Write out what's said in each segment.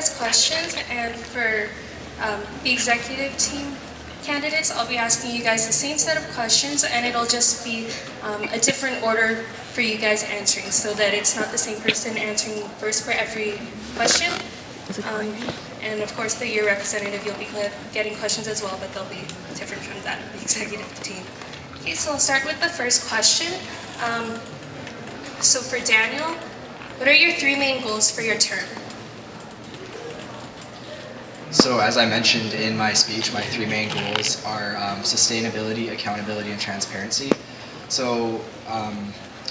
first questions, and for the executive team candidates, I'll be asking you guys the same set of questions, and it'll just be a different order for you guys answering, so that it's not the same person answering first for every question. And of course, your representative, you'll be getting questions as well, but they'll be different from that of the executive team. Okay, so I'll start with the first question. So for Daniel, what are your 3 main goals for your term? So as I mentioned in my speech, my 3 main goals are sustainability, accountability, and transparency. So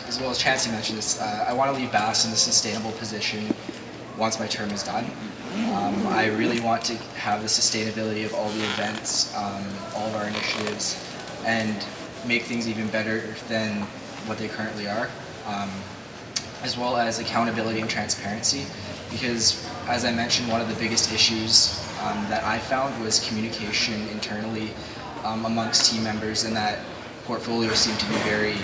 as well as Chancey mentioned this, I want to leave BAS in a sustainable position once my term is done. I really want to have the sustainability of all the events, all of our initiatives, and make things even better than what they currently are, as well as accountability and transparency, because as I mentioned, one of the biggest issues that I found was communication internally amongst team members, and that portfolios seem to be very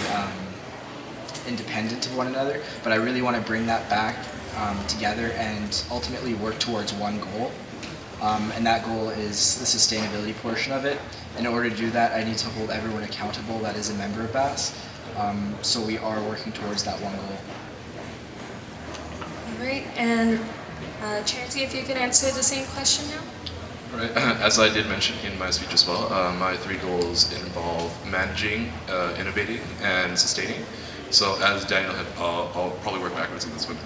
independent of one another, but I really want to bring that back together and ultimately work towards one goal, and that goal is the sustainability portion of it. In order to do that, I need to hold everyone accountable that is a member of BAS, so we are working towards that one goal. All right, and Chancey, if you could answer the same question now. Right. As I did mention in my speech as well, my 3 goals involve managing, innovating, and sustaining. So as Daniel had, I'll probably work backwards in this one.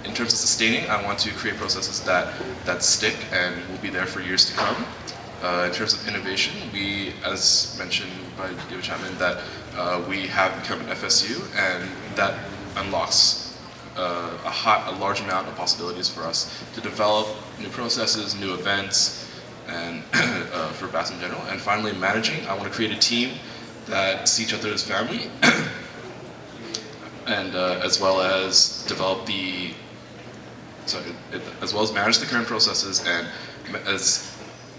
In terms of sustaining, I want to create processes that stick and will be there for years to come. In terms of innovation, we, as mentioned by David Chapman, that we have become an FSU, and that unlocks a large amount of possibilities for us to develop new processes, new events, and for BAS in general. And finally, managing, I want to create a team that see each other as family, and as well as as well as manage the current processes, and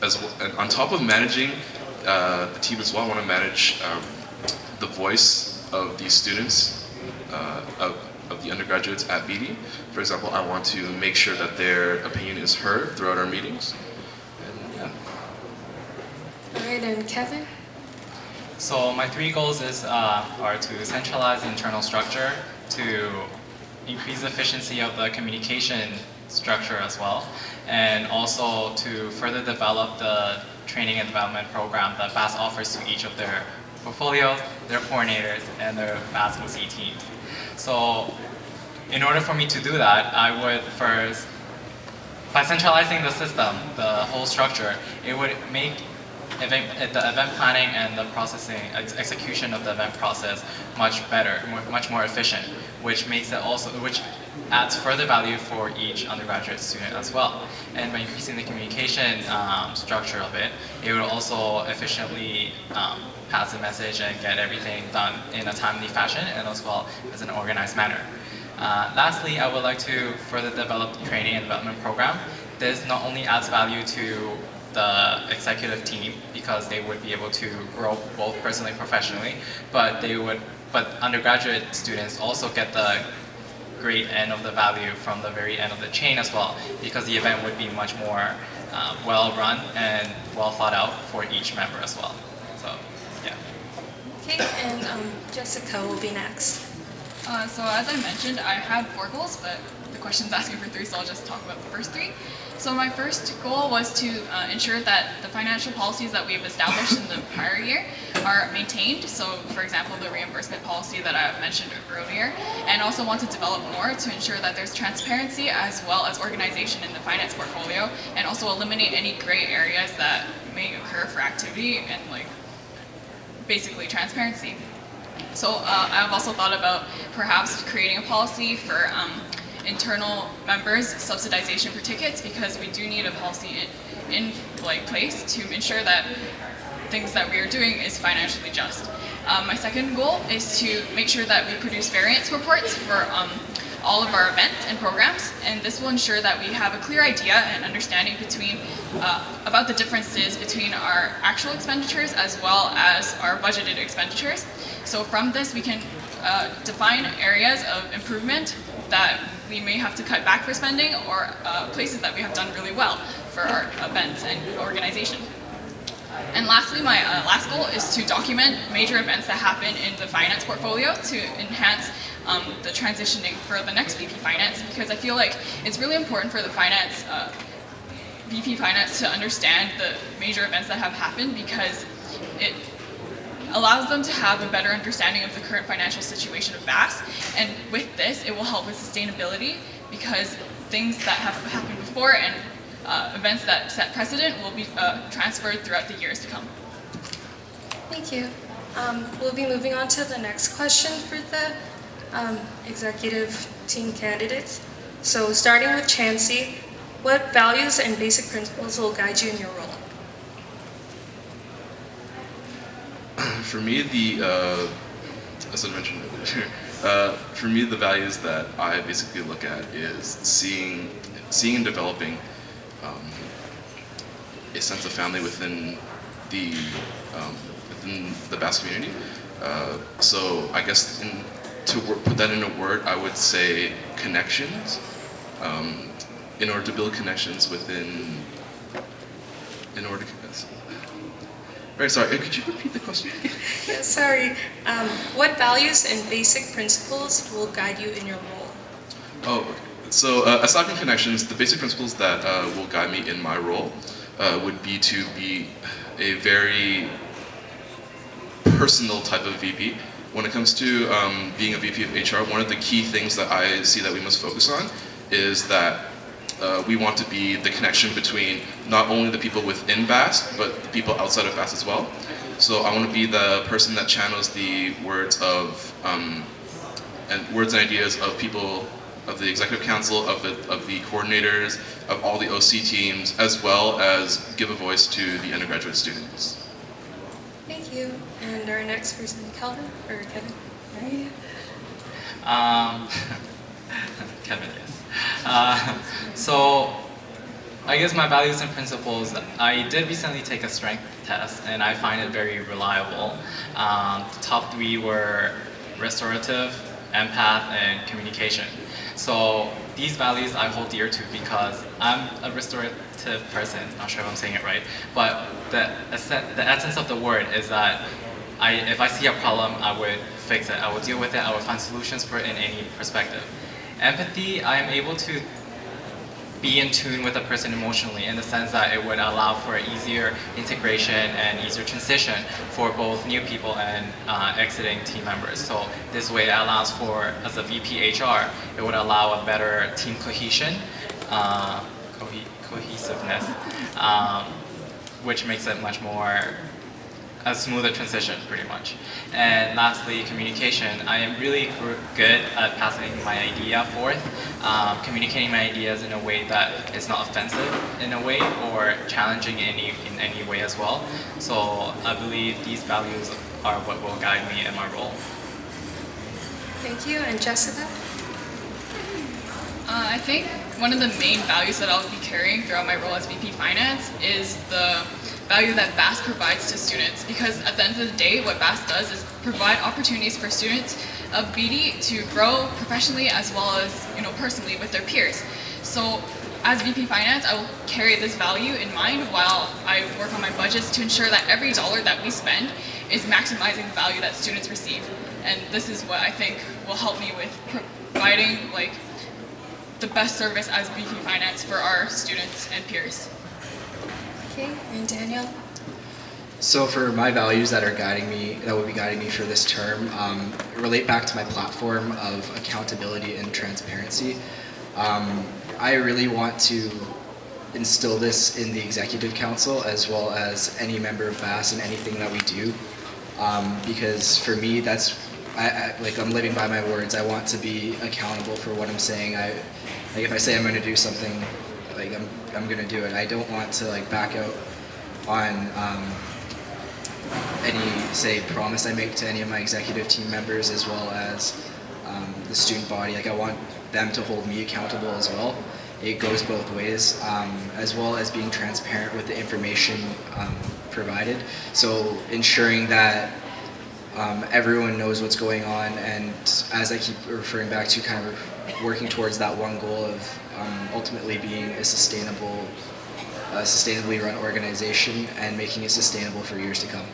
and on top of managing the team as well, I want to manage the voice of the students, of the undergraduates at BD. For example, I want to make sure that their opinion is heard throughout our meetings. And, yeah. All right, and Kevin? So my 3 goals are to centralize the internal structure, to increase the efficiency of the communication structure as well, and also to further develop the training and development program that BAS offers to each of their portfolios, their coordinators, and their BAS OC teams. So in order for me to do that, I would first, by centralizing the system, the whole structure, it would make the event planning and the processing, execution of the event process much better, much more efficient, which adds further value for each undergraduate student as well. And by increasing the communication structure of it, it will also efficiently pass the message and get everything done in a timely fashion and as well as an organized manner. Lastly, I would like to further develop the training and development program. This not only adds value to the executive team because they would be able to grow both personally and professionally, but undergraduate students also get the great end of the value from the very end of the chain as well, because the event would be much more well run and well thought out for each member as well. So, yeah. Okay, and Jessica will be next. So as I mentioned, I had 4 goals, but the question's asking for 3, so I'll just talk about the first 3. So my first goal was to ensure that the financial policies that we've established in the prior year are maintained. So for example, the reimbursement policy that I mentioned earlier, and also want to develop more to ensure that there's transparency as well as organization in the finance portfolio, and also eliminate any gray areas that may occur for activity and basically transparency. So I've also thought about perhaps creating a policy for internal members subsidization for tickets, because we do need a policy in place to ensure that things that we are doing is financially just. My second goal is to make sure that we produce variance reports for all of our events and programs, and this will ensure that we have a clear idea and understanding about the differences between our actual expenditures as well as our budgeted expenditures. So from this we can define areas of improvement that we may have to cut back for spending, or places that we have done really well for our events and organization. And lastly, my last goal is to document major events that happen in the finance portfolio to enhance the transitioning for the next VP Finance, because I feel like it's really important for the finance VP Finance to understand the major events that have happened, because it allows them to have a better understanding of the current financial situation of BAS. And with this, it will help with sustainability, because things that have happened before and events that set precedent will be transferred throughout the years to come. Thank you. We'll be moving on to the next question for the executive team candidates. So starting with Chansey, what values and basic principles will guide you in your role? For me, as I mentioned earlier, for me the values that I basically look at is seeing and developing a sense of family within the BAS community. So I guess to put that in a word, I would say connections. In order to build connections Right, sorry, could you repeat the question? Yeah, sorry. What values and basic principles will guide you in your role? Oh, okay. So aside from connections, the basic principles that will guide me in my role would be to be a very personal type of VP. When it comes to being a VP of HR, one of the key things that I see that we must focus on is that we want to be the connection between not only the people within BAS, but the people outside of BAS as well. So I want to be the person that channels the words of and ideas of people, of the executive council, of the coordinators, of all the OC teams, as well as give a voice to the undergraduate students. Thank you. And our next person, Kelvin or Kevin? Right? Kevin, yes. So I guess my values and principles, I did recently take a strength test and I find it very reliable. The top 3 were restorative, empath, and communication. So these values I hold dear to because I'm a restorative person, not sure if I'm saying it right, but the essence of the word is that if I see a problem, I would fix it, I would deal with it, I would find solutions for it in any perspective. Empathy, I am able to be in tune with a person emotionally in the sense that it would allow for easier integration and easier transition for both new people and exiting team members. So this way it allows for, as a VP HR, it would allow a better team cohesion, cohesiveness, which makes it much more a smoother transition, pretty much. And lastly, communication. I am really good at passing my idea forth, communicating my ideas in a way that is not offensive in a way or challenging in any way as well. So I believe these values are what will guide me in my role. Thank you. And Jessica? I think one of the main values that I'll be carrying throughout my role as VP Finance is the value that BAS provides to students, because at the end of the day, what BAS does is provide opportunities for students of BD to grow professionally as well as personally with their peers. So as VP Finance, I will carry this value in mind while I work on my budgets to ensure that every dollar that we spend is maximizing the value that students receive. And this is what I think will help me with providing the best service as VP Finance for our students and peers. Okay, and Daniel? So for my values that will be guiding me for this term, relate back to my platform of accountability and transparency. I really want to instill this in the executive council as well as any member of BAS and anything that we do, because for me I'm living by my words. I want to be accountable for what I'm saying. If I say I'm going to do something, I'm going to do it. I don't want to back out on any promise I make to any of my executive team members as well as the student body. I want them to hold me accountable as well. It goes both ways, as well as being transparent with the information provided. So ensuring that everyone knows what's going on, and as I keep referring back to, kind of working towards that one goal of ultimately being a sustainably run organization and making it sustainable for years to come.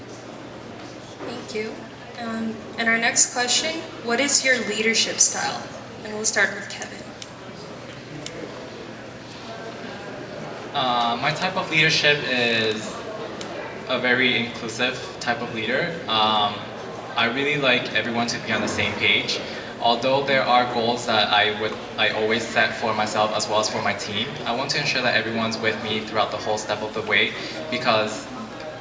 Thank you. And our next question, what is your leadership style? And we'll start with Kevin. My type of leadership is a very inclusive type of leader. I really like everyone to be on the same page. Although there are goals that I always set for myself as well as for my team, I want to ensure that everyone's with me throughout the whole step of the way, because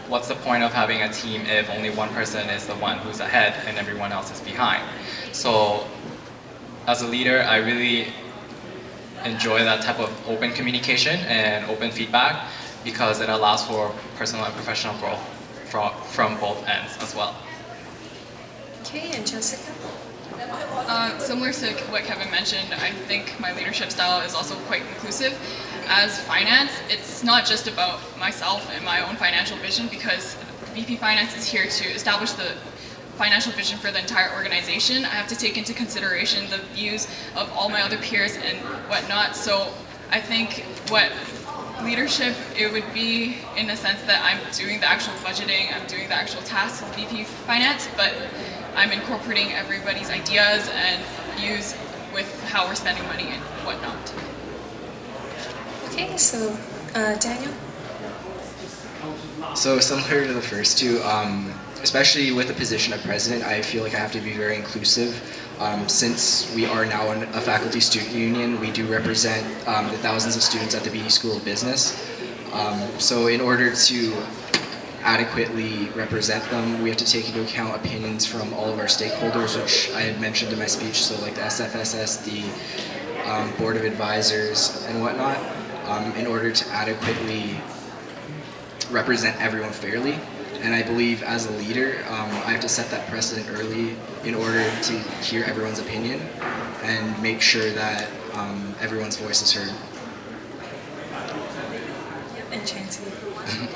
what's the point of having a team if only one person is the one who's ahead and everyone else is behind? So as a leader, I really enjoy that type of open communication and open feedback, because it allows for personal and professional growth from both ends as well. Okay, and Jessica? Similar to what Kevin mentioned, I think my leadership style is also quite inclusive. As finance, it's not just about myself and my own financial vision, because VP Finance is here to establish the financial vision for the entire organization. I have to take into consideration the views of all my other peers and whatnot. So I think what leadership, it would be in a sense that I'm doing the actual budgeting, I'm doing the actual tasks of VP Finance, but I'm incorporating everybody's ideas and views with how we're spending money and whatnot. Okay, so Daniel? So similar to the first two, especially with the position of president, I feel like I have to be very inclusive. Since we are now a faculty student union, we do represent the thousands of students at the BD School of Business. So in order to adequately represent them, we have to take into account opinions from all of our stakeholders, which I had mentioned in my speech, so like the SFSS, the Board of Advisors, and whatnot, in order to adequately represent everyone fairly. And I believe as a leader, I have to set that precedent early in order to hear everyone's opinion and make sure that everyone's voice is heard. And Chancey?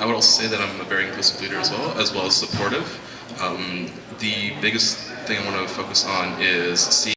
I would also say that I'm a very inclusive leader as well as supportive. The biggest thing I want to focus on is